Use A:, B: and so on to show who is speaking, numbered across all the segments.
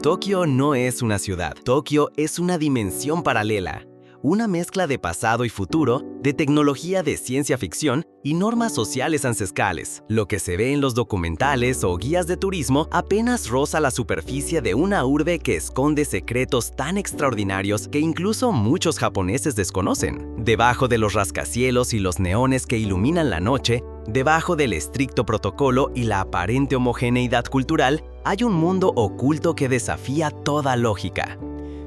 A: Tokio no es una ciudad. Tokio es una dimensión paralela. Una mezcla de pasado y futuro, de tecnología de ciencia ficción y normas sociales ancestrales. Lo que se ve en los documentales o guías de turismo apenas roza la superficie de una urbe que esconde secretos tan extraordinarios que incluso muchos japoneses desconocen. Debajo de los rascacielos y los neones que iluminan la noche, debajo del estricto protocolo y la aparente homogeneidad cultural, hay un mundo oculto que desafía toda lógica.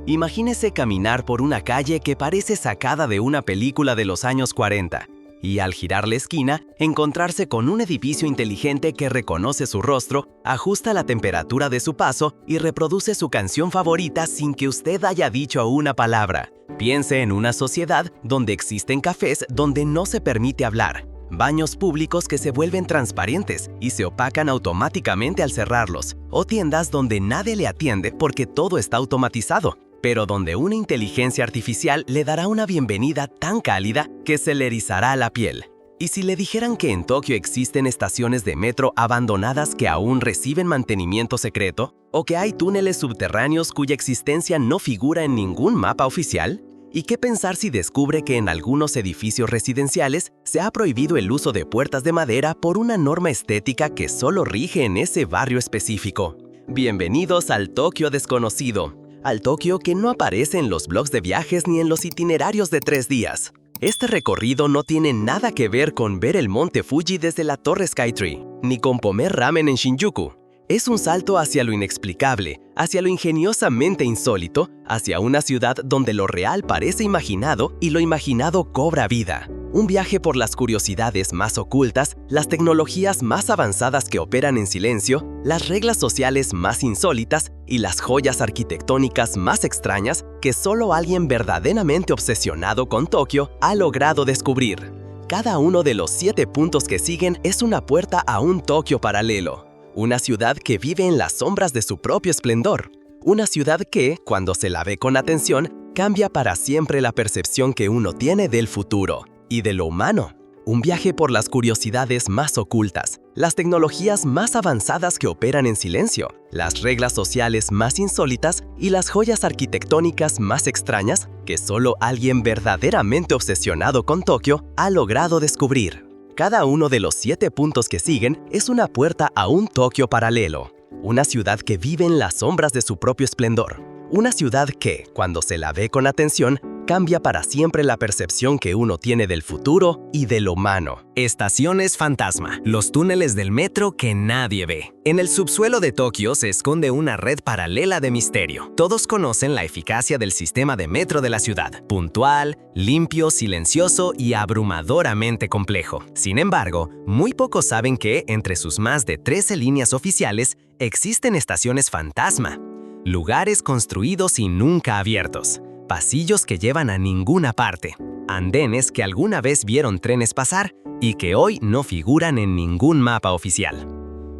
A: Imagínese caminar por una calle que parece sacada de una película de los años 40 y al girar la esquina, encontrarse con un edificio inteligente que reconoce su rostro, ajusta la temperatura de su paso y reproduce su canción favorita sin que usted haya dicho una palabra. Piense en una sociedad donde existen cafés donde no se permite hablar, baños públicos que se vuelven transparentes y se opacan automáticamente al cerrarlos, o tiendas donde nadie le atiende porque todo está automatizado, pero donde una inteligencia artificial le dará una bienvenida tan cálida que se le erizará la piel. ¿Y si le dijeran que en Tokio existen estaciones de metro abandonadas que aún reciben mantenimiento secreto? ¿O que hay túneles subterráneos cuya existencia no figura en ningún mapa oficial? ¿Y qué pensar si descubre que en algunos edificios residenciales se ha prohibido el uso de puertas de madera por una norma estética que solo rige en ese barrio específico? Bienvenidos al Tokio desconocido, al Tokio que no aparece en los blogs de viajes ni en los itinerarios de 3 días. Este recorrido no tiene nada que ver con ver el monte Fuji desde la Torre Skytree, ni con comer ramen en Shinjuku. Es un salto hacia lo inexplicable, hacia lo ingeniosamente insólito, hacia una ciudad donde lo real parece imaginado y lo imaginado cobra vida. Un viaje por las curiosidades más ocultas, las tecnologías más avanzadas que operan en silencio, las reglas sociales más insólitas y las joyas arquitectónicas más extrañas que solo alguien verdaderamente obsesionado con Tokio ha logrado descubrir. Cada uno de los 7 puntos que siguen es una puerta a un Tokio paralelo. Una ciudad que vive en las sombras de su propio esplendor. Una ciudad que, cuando se la ve con atención, cambia para siempre la percepción que uno tiene del futuro y de lo humano. Un viaje por las curiosidades más ocultas, las tecnologías más avanzadas que operan en silencio, las reglas sociales más insólitas y las joyas arquitectónicas más extrañas que solo alguien verdaderamente obsesionado con Tokio ha logrado descubrir. Cada uno de los 7 puntos que siguen es una puerta a un Tokio paralelo. Una ciudad que vive en las sombras de su propio esplendor. Una ciudad que, cuando se la ve con atención, cambia para siempre la percepción que uno tiene del futuro y de lo humano. Estaciones fantasma, los túneles del metro que nadie ve. En el subsuelo de Tokio se esconde una red paralela de misterio. Todos conocen la eficacia del sistema de metro de la ciudad. Puntual, limpio, silencioso y abrumadoramente complejo. Sin embargo, muy pocos saben que, entre sus más de 13 líneas oficiales, existen estaciones fantasma. Lugares construidos y nunca abiertos. Pasillos que llevan a ninguna parte, andenes que alguna vez vieron trenes pasar y que hoy no figuran en ningún mapa oficial.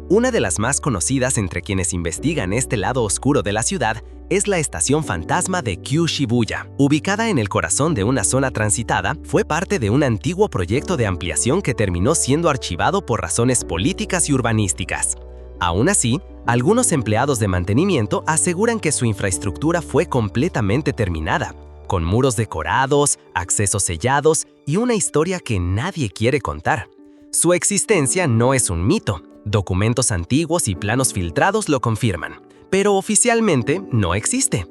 A: Una de las más conocidas entre quienes investigan este lado oscuro de la ciudad es la estación fantasma de Q-Shibuya. Ubicada en el corazón de una zona transitada, fue parte de un antiguo proyecto de ampliación que terminó siendo archivado por razones políticas y urbanísticas. Aún así, algunos empleados de mantenimiento aseguran que su infraestructura fue completamente terminada, con muros decorados, accesos sellados y una historia que nadie quiere contar. Su existencia no es un mito, documentos antiguos y planos filtrados lo confirman, pero oficialmente no existe.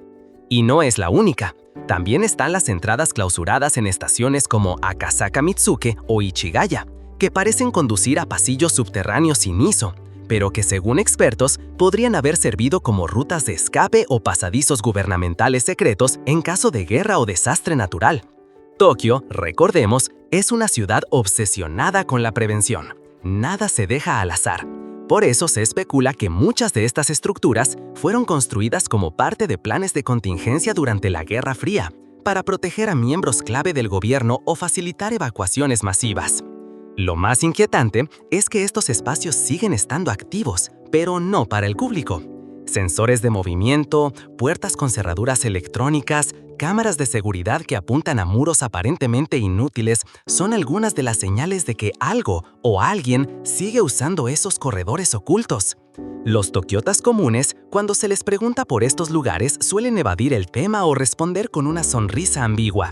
A: Y no es la única. También están las entradas clausuradas en estaciones como Akasaka Mitsuke o Ichigaya, que parecen conducir a pasillos subterráneos sin ISO, pero que según expertos podrían haber servido como rutas de escape o pasadizos gubernamentales secretos en caso de guerra o desastre natural. Tokio, recordemos, es una ciudad obsesionada con la prevención. Nada se deja al azar. Por eso se especula que muchas de estas estructuras fueron construidas como parte de planes de contingencia durante la Guerra Fría, para proteger a miembros clave del gobierno o facilitar evacuaciones masivas. Lo más inquietante es que estos espacios siguen estando activos, pero no para el público. Sensores de movimiento, puertas con cerraduras electrónicas, cámaras de seguridad que apuntan a muros aparentemente inútiles son algunas de las señales de que algo o alguien sigue usando esos corredores ocultos. Los tokiotas comunes, cuando se les pregunta por estos lugares, suelen evadir el tema o responder con una sonrisa ambigua.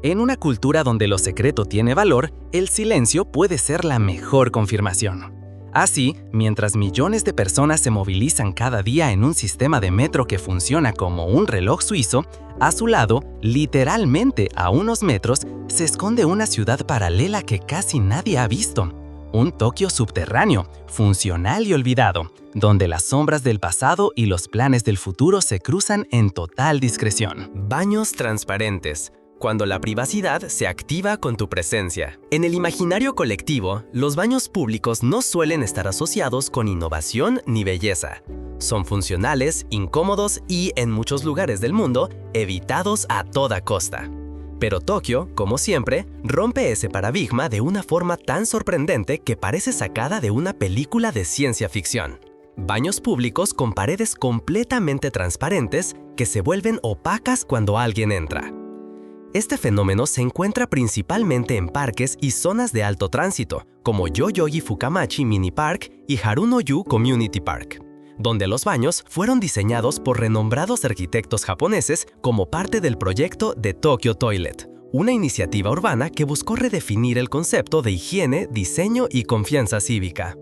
A: En una cultura donde lo secreto tiene valor, el silencio puede ser la mejor confirmación. Así, mientras millones de personas se movilizan cada día en un sistema de metro que funciona como un reloj suizo, a su lado, literalmente a unos metros, se esconde una ciudad paralela que casi nadie ha visto. Un Tokio subterráneo, funcional y olvidado, donde las sombras del pasado y los planes del futuro se cruzan en total discreción. Baños transparentes. Cuando la privacidad se activa con tu presencia. En el imaginario colectivo, los baños públicos no suelen estar asociados con innovación ni belleza. Son funcionales, incómodos y, en muchos lugares del mundo, evitados a toda costa. Pero Tokio, como siempre, rompe ese paradigma de una forma tan sorprendente que parece sacada de una película de ciencia ficción. Baños públicos con paredes completamente transparentes que se vuelven opacas cuando alguien entra. Este fenómeno se encuentra principalmente en parques y zonas de alto tránsito, como Yoyogi Fukamachi Mini Park y Haruno-yu Community Park, donde los baños fueron diseñados por renombrados arquitectos japoneses como parte del proyecto de Tokyo Toilet, una iniciativa urbana que buscó redefinir el concepto de higiene, diseño y confianza cívica.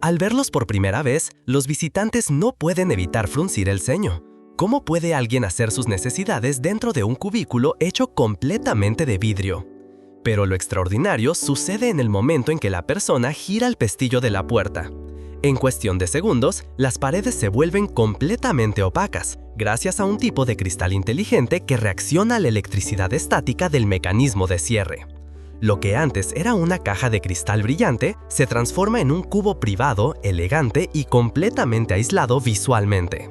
A: Al verlos por primera vez, los visitantes no pueden evitar fruncir el ceño. ¿Cómo puede alguien hacer sus necesidades dentro de un cubículo hecho completamente de vidrio? Pero lo extraordinario sucede en el momento en que la persona gira el pestillo de la puerta. En cuestión de segundos, las paredes se vuelven completamente opacas, gracias a un tipo de cristal inteligente que reacciona a la electricidad estática del mecanismo de cierre. Lo que antes era una caja de cristal brillante, se transforma en un cubo privado, elegante y completamente aislado visualmente.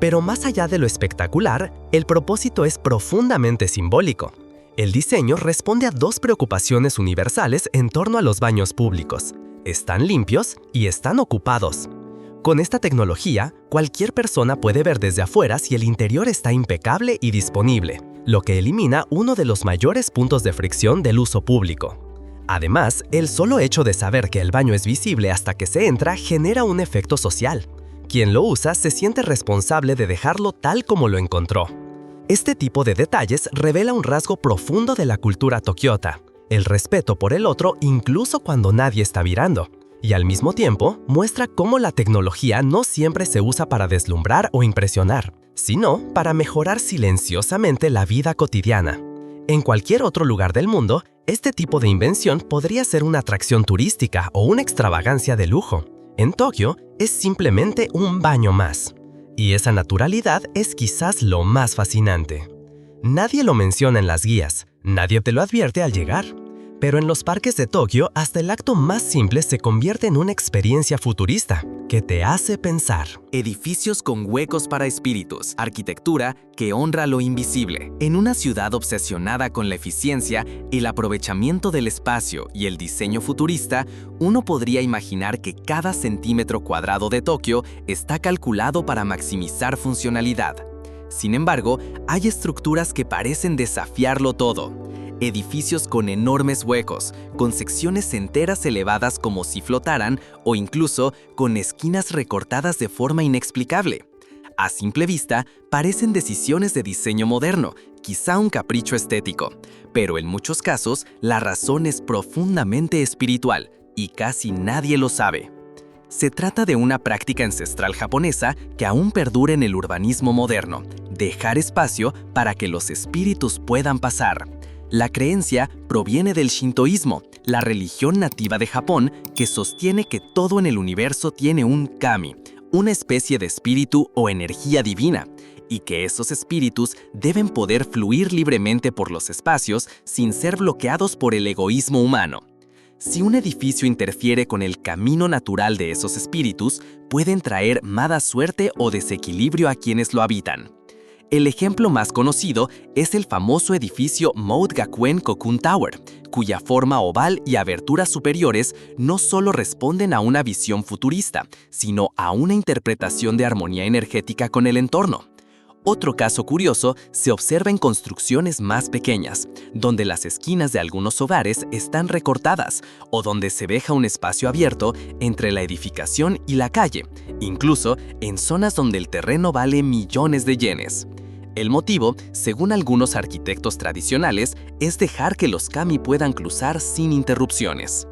A: Pero más allá de lo espectacular, el propósito es profundamente simbólico. El diseño responde a dos preocupaciones universales en torno a los baños públicos. Están limpios y están ocupados. Con esta tecnología, cualquier persona puede ver desde afuera si el interior está impecable y disponible, lo que elimina uno de los mayores puntos de fricción del uso público. Además, el solo hecho de saber que el baño es visible hasta que se entra genera un efecto social. Quien lo usa se siente responsable de dejarlo tal como lo encontró. Este tipo de detalles revela un rasgo profundo de la cultura tokiota, el respeto por el otro incluso cuando nadie está mirando, y al mismo tiempo muestra cómo la tecnología no siempre se usa para deslumbrar o impresionar, sino para mejorar silenciosamente la vida cotidiana. En cualquier otro lugar del mundo, este tipo de invención podría ser una atracción turística o una extravagancia de lujo. En Tokio, es simplemente un baño más. Y esa naturalidad es quizás lo más fascinante. Nadie lo menciona en las guías, nadie te lo advierte al llegar. Pero en los parques de Tokio, hasta el acto más simple se convierte en una experiencia futurista que te hace pensar.
B: Edificios con huecos para espíritus, arquitectura que honra lo invisible. En una ciudad obsesionada con la eficiencia, el aprovechamiento del espacio y el diseño futurista, uno podría imaginar que cada centímetro cuadrado de Tokio está calculado para maximizar funcionalidad. Sin embargo, hay estructuras que parecen desafiarlo todo. Edificios con enormes huecos, con secciones enteras elevadas como si flotaran o incluso con esquinas recortadas de forma inexplicable. A simple vista, parecen decisiones de diseño moderno, quizá un capricho estético, pero en muchos casos la razón es profundamente espiritual y casi nadie lo sabe. Se trata de una práctica ancestral japonesa que aún perdura en el urbanismo moderno, dejar espacio para que los espíritus puedan pasar. La creencia proviene del shintoísmo, la religión nativa de Japón que sostiene que todo en el universo tiene un kami, una especie de espíritu o energía divina, y que esos espíritus deben poder fluir libremente por los espacios sin ser bloqueados por el egoísmo humano. Si un edificio interfiere con el camino natural de esos espíritus, pueden traer mala suerte o desequilibrio a quienes lo habitan. El ejemplo más conocido es el famoso edificio Mount Gakuen Kokun Tower, cuya forma oval y aberturas superiores no solo responden a una visión futurista, sino a una interpretación de armonía energética con el entorno. Otro caso curioso se observa en construcciones más pequeñas, donde las esquinas de algunos hogares están recortadas o donde se deja un espacio abierto entre la edificación y la calle, incluso en zonas donde el terreno vale millones de yenes. El motivo, según algunos arquitectos tradicionales, es dejar que los kami puedan cruzar sin interrupciones.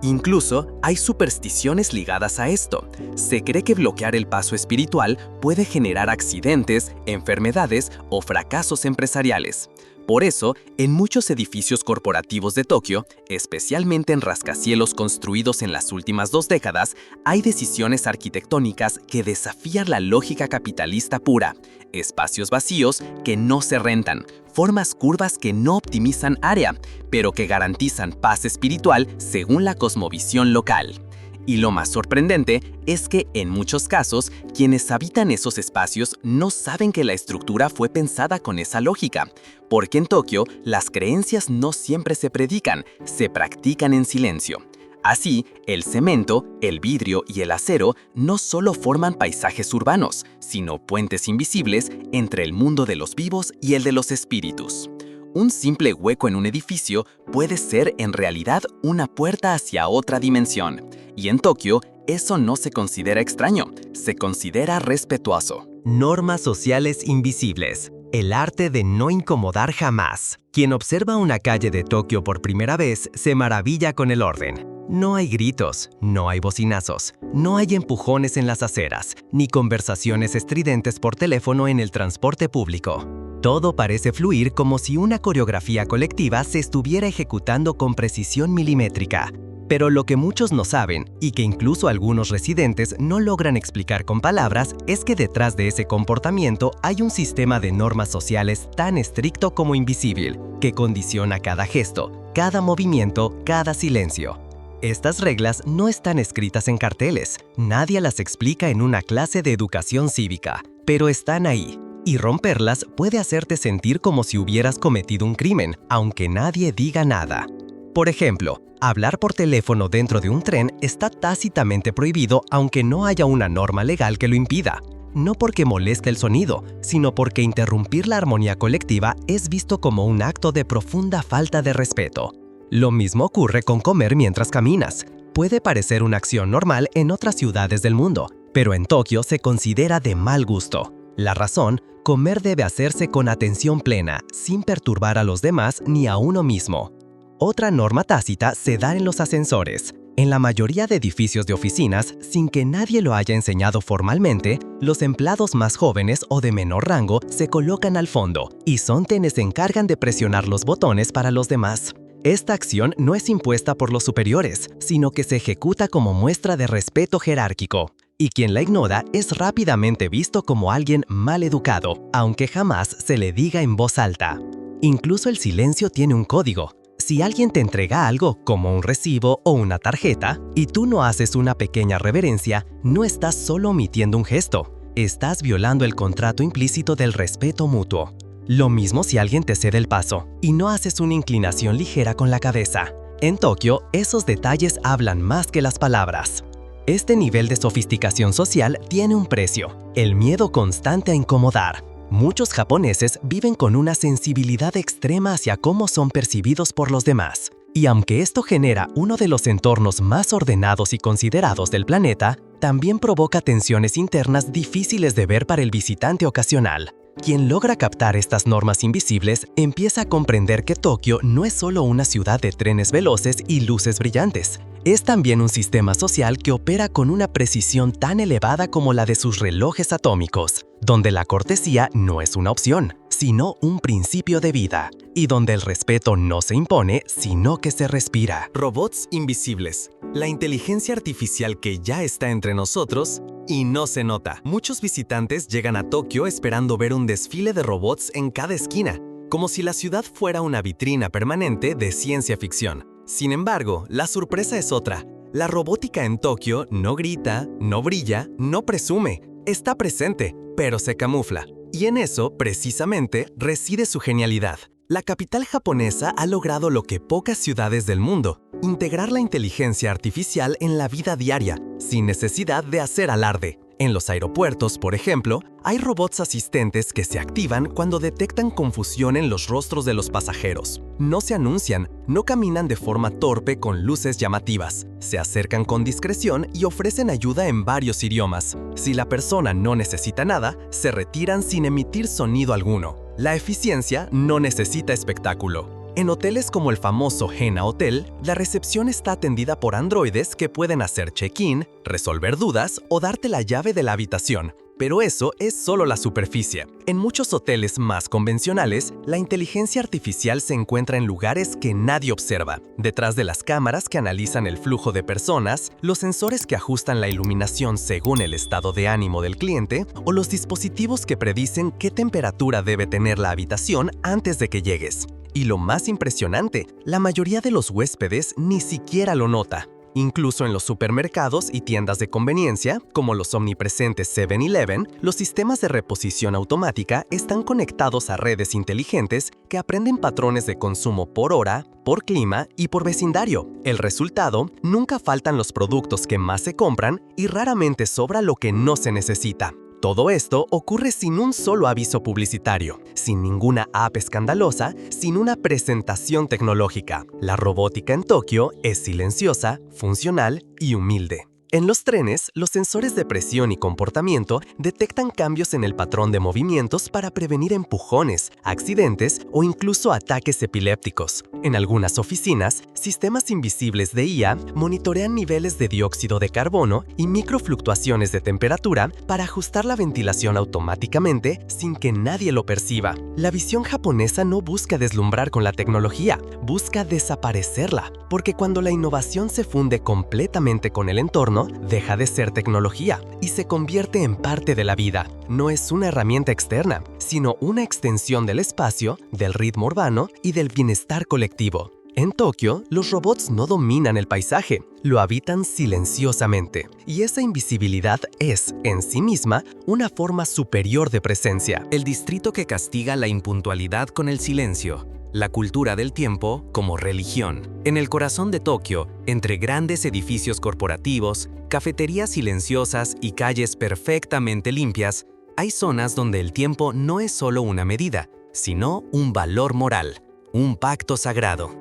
B: Incluso hay supersticiones ligadas a esto. Se cree que bloquear el paso espiritual puede generar accidentes, enfermedades o fracasos empresariales. Por eso, en muchos edificios corporativos de Tokio, especialmente en rascacielos construidos en las últimas 2 décadas, hay decisiones arquitectónicas que desafían la lógica capitalista pura. Espacios vacíos que no se rentan, formas curvas que no optimizan área, pero que garantizan paz espiritual según la cosmovisión local. Y lo más sorprendente es que, en muchos casos, quienes habitan esos espacios no saben que la estructura fue pensada con esa lógica, porque en Tokio las creencias no siempre se predican, se practican en silencio. Así, el cemento, el vidrio y el acero no solo forman paisajes urbanos, sino puentes invisibles entre el mundo de los vivos y el de los espíritus. Un simple hueco en un edificio puede ser en realidad una puerta hacia otra dimensión. Y en Tokio, eso no se considera extraño, se considera respetuoso.
A: Normas sociales invisibles. El arte de no incomodar jamás. Quien observa una calle de Tokio por primera vez se maravilla con el orden. No hay gritos, no hay bocinazos, no hay empujones en las aceras, ni conversaciones estridentes por teléfono en el transporte público. Todo parece fluir como si una coreografía colectiva se estuviera ejecutando con precisión milimétrica. Pero lo que muchos no saben, y que incluso algunos residentes no logran explicar con palabras, es que detrás de ese comportamiento hay un sistema de normas sociales tan estricto como invisible, que condiciona cada gesto, cada movimiento, cada silencio. Estas reglas no están escritas en carteles, nadie las explica en una clase de educación cívica, pero están ahí. Y romperlas puede hacerte sentir como si hubieras cometido un crimen, aunque nadie diga nada. Por ejemplo, hablar por teléfono dentro de un tren está tácitamente prohibido aunque no haya una norma legal que lo impida. No porque moleste el sonido, sino porque interrumpir la armonía colectiva es visto como un acto de profunda falta de respeto. Lo mismo ocurre con comer mientras caminas. Puede parecer una acción normal en otras ciudades del mundo, pero en Tokio se considera de mal gusto. La razón, comer debe hacerse con atención plena, sin perturbar a los demás ni a uno mismo. Otra norma tácita se da en los ascensores. En la mayoría de edificios de oficinas, sin que nadie lo haya enseñado formalmente, los empleados más jóvenes o de menor rango se colocan al fondo y son quienes se encargan de presionar los botones para los demás. Esta acción no es impuesta por los superiores, sino que se ejecuta como muestra de respeto jerárquico. Y quien la ignora es rápidamente visto como alguien mal educado, aunque jamás se le diga en voz alta. Incluso el silencio tiene un código. Si alguien te entrega algo, como un recibo o una tarjeta, y tú no haces una pequeña reverencia, no estás solo omitiendo un gesto, estás violando el contrato implícito del respeto mutuo. Lo mismo si alguien te cede el paso, y no haces una inclinación ligera con la cabeza. En Tokio, esos detalles hablan más que las palabras. Este nivel de sofisticación social tiene un precio, el miedo constante a incomodar. Muchos japoneses viven con una sensibilidad extrema hacia cómo son percibidos por los demás. Y aunque esto genera uno de los entornos más ordenados y considerados del planeta, también provoca tensiones internas difíciles de ver para el visitante ocasional. Quien logra captar estas normas invisibles empieza a comprender que Tokio no es solo una ciudad de trenes veloces y luces brillantes. Es también un sistema social que opera con una precisión tan elevada como la de sus relojes atómicos, donde la cortesía no es una opción, sino un principio de vida, y donde el respeto no se impone, sino que se respira.
B: Robots invisibles. La inteligencia artificial que ya está entre nosotros y no se nota. Muchos visitantes llegan a Tokio esperando ver un desfile de robots en cada esquina, como si la ciudad fuera una vitrina permanente de ciencia ficción. Sin embargo, la sorpresa es otra. La robótica en Tokio no grita, no brilla, no presume. Está presente, pero se camufla. Y en eso, precisamente, reside su genialidad. La capital japonesa ha logrado lo que pocas ciudades del mundo: integrar la inteligencia artificial en la vida diaria, sin necesidad de hacer alarde.
A: En los aeropuertos, por ejemplo, hay robots asistentes que se activan cuando detectan confusión en los rostros de los pasajeros. No se anuncian, no caminan de forma torpe con luces llamativas. Se acercan con discreción y ofrecen ayuda en varios idiomas. Si la persona no necesita nada, se retiran sin emitir sonido alguno. La eficiencia no necesita espectáculo. En hoteles como el famoso Hena Hotel, la recepción está atendida por androides que pueden hacer check-in, resolver dudas o darte la llave de la habitación. Pero eso es solo la superficie. En muchos hoteles más convencionales, la inteligencia artificial se encuentra en lugares que nadie observa, detrás de las cámaras que analizan el flujo de personas, los sensores que ajustan la iluminación según el estado de ánimo del cliente o los dispositivos que predicen qué temperatura debe tener la habitación antes de que llegues. Y lo más impresionante, la mayoría de los huéspedes ni siquiera lo nota. Incluso en los supermercados y tiendas de conveniencia, como los omnipresentes 7-Eleven, los sistemas de reposición automática están conectados a redes inteligentes que aprenden patrones de consumo por hora, por clima y por vecindario. El resultado, nunca faltan los productos que más se compran y raramente sobra lo que no se necesita. Todo esto ocurre sin un solo aviso publicitario, sin ninguna app escandalosa, sin una presentación tecnológica. La robótica en Tokio es silenciosa, funcional y humilde. En los trenes, los sensores de presión y comportamiento detectan cambios en el patrón de movimientos para prevenir empujones, accidentes o incluso ataques epilépticos. En algunas oficinas, sistemas invisibles de IA monitorean niveles de dióxido de carbono y microfluctuaciones de temperatura para ajustar la ventilación automáticamente sin que nadie lo perciba. La visión japonesa no busca deslumbrar con la tecnología, busca desaparecerla, porque cuando la innovación se funde completamente con el entorno, deja de ser tecnología y se convierte en parte de la vida. No es una herramienta externa, sino una extensión del espacio, del ritmo urbano y del bienestar colectivo. En Tokio, los robots no dominan el paisaje, lo habitan silenciosamente. Y esa invisibilidad es, en sí misma, una forma superior de presencia.
B: El distrito que castiga la impuntualidad con el silencio. La cultura del tiempo como religión. En el corazón de Tokio, entre grandes edificios corporativos, cafeterías silenciosas y calles perfectamente limpias, hay zonas donde el tiempo no es solo una medida, sino un valor moral, un pacto sagrado.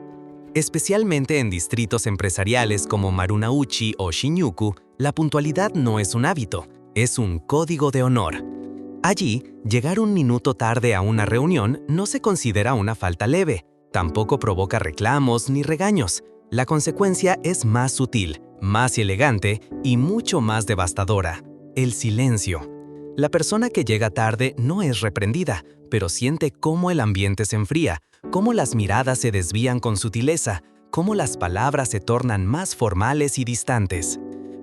B: Especialmente en distritos empresariales como Marunouchi o Shinjuku, la puntualidad no es un hábito, es un código de honor. Allí, llegar un minuto tarde a una reunión no se considera una falta leve, tampoco provoca reclamos ni regaños. La consecuencia es más sutil, más elegante y mucho más devastadora: el silencio. La persona que llega tarde no es reprendida, pero siente cómo el ambiente se enfría, cómo las miradas se desvían con sutileza, cómo las palabras se tornan más formales y distantes.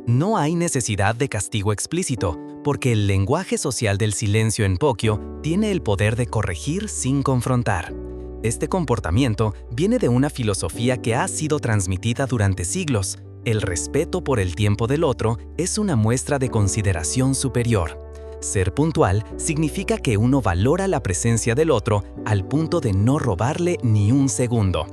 B: No hay necesidad de castigo explícito, porque el lenguaje social del silencio en Tokio tiene el poder de corregir sin confrontar. Este comportamiento viene de una filosofía que ha sido transmitida durante siglos. El respeto por el tiempo del otro es una muestra de consideración superior. Ser puntual significa que uno valora la presencia del otro al punto de no robarle ni un segundo.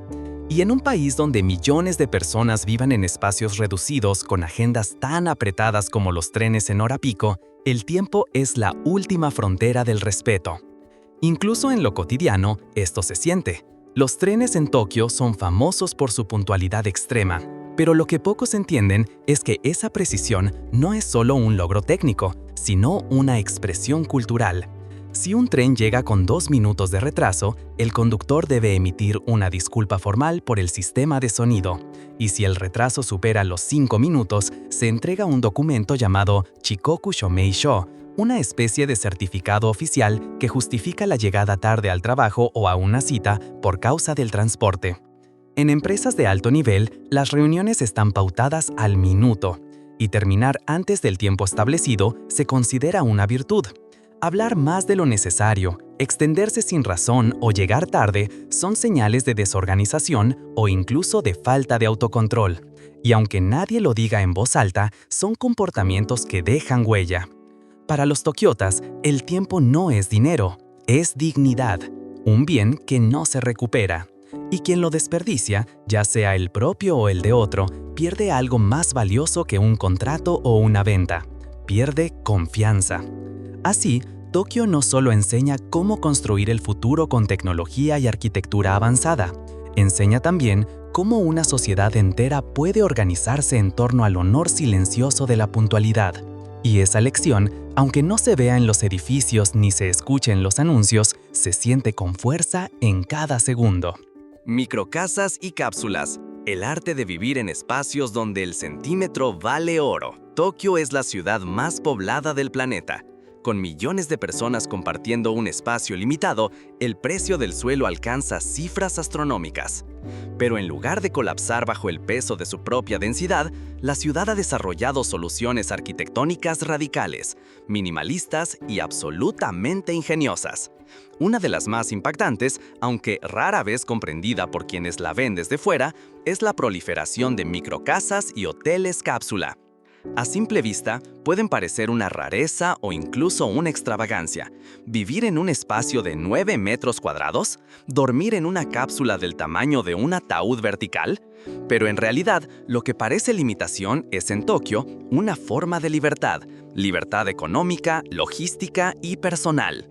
B: Y en un país donde millones de personas vivan en espacios reducidos con agendas tan apretadas como los trenes en hora pico, el tiempo es la última frontera del respeto. Incluso en lo cotidiano, esto se siente. Los trenes en Tokio son famosos por su puntualidad extrema, pero lo que pocos entienden es que esa precisión no es solo un logro técnico, sino una expresión cultural. Si un tren llega con 2 minutos de retraso, el conductor debe emitir una disculpa formal por el sistema de sonido. Y si el retraso supera los 5 minutos, se entrega un documento llamado Chikoku Shomei Sho, una especie de certificado oficial que justifica la llegada tarde al trabajo o a una cita por causa del transporte. En empresas de alto nivel, las reuniones están pautadas al minuto, y terminar antes del tiempo establecido se considera una virtud. Hablar más de lo necesario, extenderse sin razón o llegar tarde son señales de desorganización o incluso de falta de autocontrol. Y aunque nadie lo diga en voz alta, son comportamientos que dejan huella. Para los tokiotas, el tiempo no es dinero, es dignidad, un bien que no se recupera. Y quien lo desperdicia, ya sea el propio o el de otro, pierde algo más valioso que un contrato o una venta:
C: pierde confianza. Así, Tokio no solo enseña cómo construir el futuro con tecnología y arquitectura avanzada, enseña también cómo una sociedad entera puede organizarse en torno al honor silencioso de la puntualidad. Y esa lección, aunque no se vea en los edificios ni se escuche en los anuncios, se siente con fuerza en cada segundo.
A: Microcasas y cápsulas. El arte de vivir en espacios donde el centímetro vale oro. Tokio es la ciudad más poblada del planeta. Con millones de personas compartiendo un espacio limitado, el precio del suelo alcanza cifras astronómicas. Pero en lugar de colapsar bajo el peso de su propia densidad, la ciudad ha desarrollado soluciones arquitectónicas radicales, minimalistas y absolutamente ingeniosas. Una de las más impactantes, aunque rara vez comprendida por quienes la ven desde fuera, es la proliferación de microcasas y hoteles cápsula. A simple vista, pueden parecer una rareza o incluso una extravagancia. Vivir en un espacio de 9 metros cuadrados, dormir en una cápsula del tamaño de un ataúd vertical, pero en realidad, lo que parece limitación es en Tokio una forma de libertad económica, logística y personal.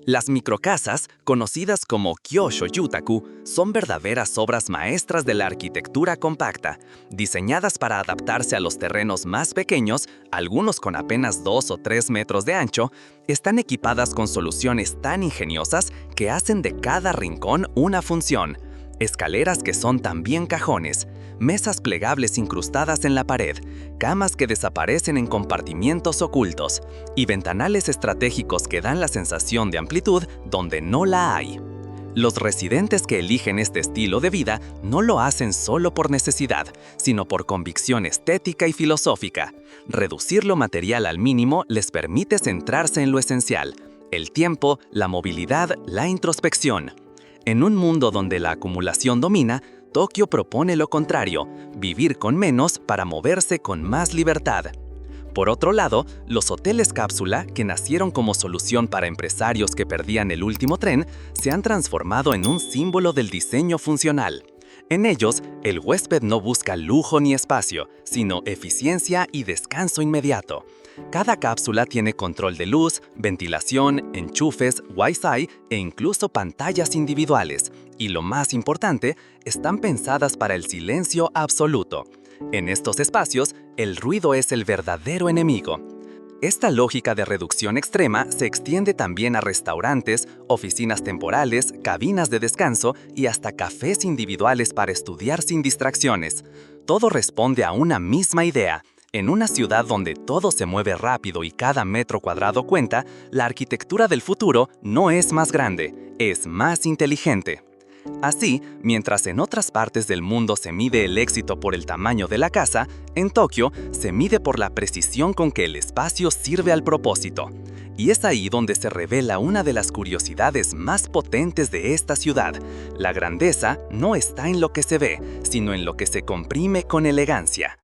A: Las microcasas, conocidas como Kyosho Yutaku, son verdaderas obras maestras de la arquitectura compacta, diseñadas para adaptarse a los terrenos más pequeños, algunos con apenas 2 o 3 metros de ancho. Están equipadas con soluciones tan ingeniosas que hacen de cada rincón una función. Escaleras que son también cajones, mesas plegables incrustadas en la pared, camas que desaparecen en compartimientos ocultos y ventanales estratégicos que dan la sensación de amplitud donde no la hay. Los residentes que eligen este estilo de vida no lo hacen solo por necesidad, sino por convicción estética y filosófica. Reducir lo material al mínimo les permite centrarse en lo esencial: el tiempo, la movilidad, la introspección. En un mundo donde la acumulación domina, Tokio propone lo contrario: vivir con menos para moverse con más libertad. Por otro lado, los hoteles cápsula, que nacieron como solución para empresarios que perdían el último tren, se han transformado en un símbolo del diseño funcional. En ellos, el huésped no busca lujo ni espacio, sino eficiencia y descanso inmediato. Cada cápsula tiene control de luz, ventilación, enchufes, Wi-Fi e incluso pantallas individuales. Y lo más importante, están pensadas para el silencio absoluto. En estos espacios, el ruido es el verdadero enemigo. Esta lógica de reducción extrema se extiende también a restaurantes, oficinas temporales, cabinas de descanso y hasta cafés individuales para estudiar sin distracciones. Todo responde a una misma idea. En una ciudad donde todo se mueve rápido y cada metro cuadrado cuenta, la arquitectura del futuro no es más grande, es más inteligente. Así, mientras en otras partes del mundo se mide el éxito por el tamaño de la casa, en Tokio se mide por la precisión con que el espacio sirve al propósito. Y es ahí donde se revela una de las curiosidades más potentes de esta ciudad. La grandeza no está en lo que se ve, sino en lo que se comprime con elegancia.